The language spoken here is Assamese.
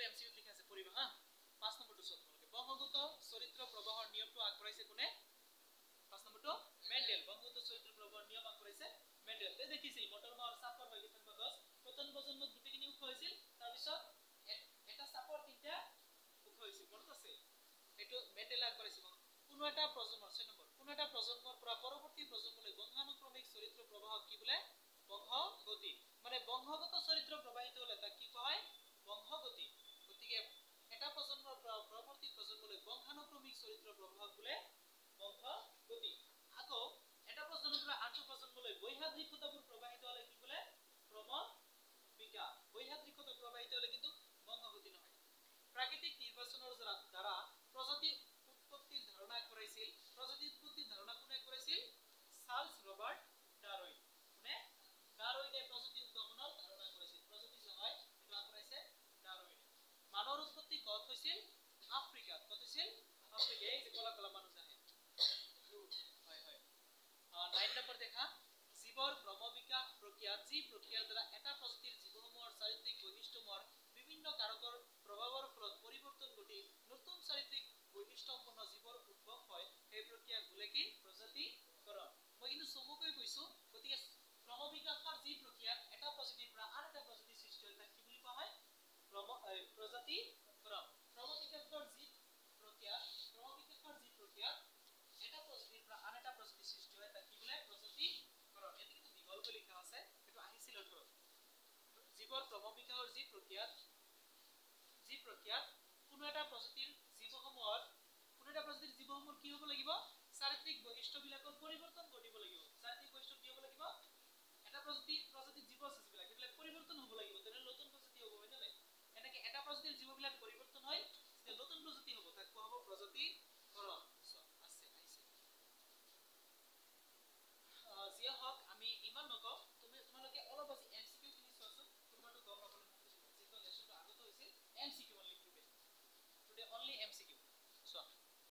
নম্বৰটো এমসিকিউ লিখা আছে পঢ়িবা হা 5 নম্বৰটো চোৱা তোমালোকে বংশগত চৰিত্ৰ প্ৰবাহৰ নিয়মটো আগবঢ়াইছে কোনে 5 নম্বৰটো মেন্ডেল বংশগত চৰিত্ৰ প্ৰবাহৰ নিয়ম আগবঢ়াইছে মেন্ডেল তে দেখিছিল মটৰ মাহৰ চাপৰ হৈ গৈছিল বাগছ প্ৰথম প্ৰজন্মত গুটিখিনি উখ হৈছিল তাৰ পিছত এটা চাপৰ তিনটা উখ হৈছিল মনত আছে এটো মেন্ডেল আগবঢ়াইছিল কোনো এটা প্ৰজন্মৰ 6 নম্বৰ কোনো এটা প্ৰজন্মৰ পৰা পৰৱৰ্তী প্ৰজন্মলৈ বংশানুক্ৰমিক চৰিত্ৰ প্ৰবাহক কি বোলে বংশগতি মানে বংশগত চৰিত্ৰ প্ৰবাহিত হলে তাক কি কয় বংশগতি গতিকে এটা প্ৰজন্মৰ পৰা পৰৱৰ্তী প্ৰজন্মলৈ বংশানুক্ৰমিক চৰিত্ৰ প্ৰবাহক বোলে বংশগতি আকৌ এটা প্ৰজন্মৰ পৰা আনটো প্ৰজন্মলৈ বৈহাদ্ৰিকতাবোৰ প্ৰবাহিত হলে কি বোলে ক্ৰমবিকা বৈহাদ্ৰিকতা প্ৰবাহিত হলে কিন্তু বংশগতি নহয় প্ৰাকৃতিক নিৰ্বাচনৰ দ্বাৰা প্ৰজাতি উৎপত্তিৰ ধাৰণা কৰাইছিল প্ৰজাতি উৎপত্তিৰ ধাৰণা কোনে কৰাইছিল চাৰ্লছ ৰবাৰ্ট ডাৰউইন কোনে ডাৰউইনে প্ৰজাতি উদ্ভাৱনৰ ধাৰণা কৰিছিল প্ৰজাতি জনাই এটা কৰাইছে ডাৰউইনে মানৱ উৎপত্তি কত হৈছিল আফ্ৰিকাত কত হৈছিল আফ্ৰিকা এই যে কলা কলা মানুহ আহে হয় হয় 9 নম্বৰ দেখা জীৱৰ ক্ৰমবিকাশ প্ৰক্ৰিয়া যি প্ৰক্ৰিয়াৰ দ্বাৰা এটা প্ৰজাতিৰ জীৱসমূহৰ চাৰিত্ৰিক বৈশিষ্ট্যসমূহৰ বিভিন্ন কাৰকৰ প্ৰভাৱৰ ফলত পৰিৱৰ্তন ঘটি নতুন চাৰিত্ৰিক বৈশিষ্ট্যসম্পন্ন জীৱৰ উদ্ভৱ হয় এই প্ৰক্ৰিয়াক বোলে কি প্ৰজাতিকৰণ মই কিন্তু চমুকৈ কৈছো গতিকে ক্ৰমবিকাশৰ যি প্ৰক্ৰিয়া এটা প্ৰজাতিৰ পৰা আন এটা প্ৰজাতিৰ সৃষ্টি হয় তাক কি বুলি কোৱা হয় প্ৰজাতিকৰণ ক্ৰমবিকাশৰ যি প্ৰক্ৰিয়া এটা প্ৰজাতিৰ পৰা আন এটা প্ৰজাতিৰ সৃষ্টি হয় তাক কি বোলে প্ৰজাতিকৰণ এটো কিন্তু দীঘলকৈ লিখা আছে এটো আহিছিল ধৰক জীৱৰ ক্ৰমবিকাশৰ যি প্ৰক্ৰিয়া কোনো এটা প্ৰজাতিৰ জীৱসমূহৰ কি হ'ব লাগিব চাৰিত্ৰিক বৈশিষ্ট্যবিলাকৰ পৰিৱৰ্তন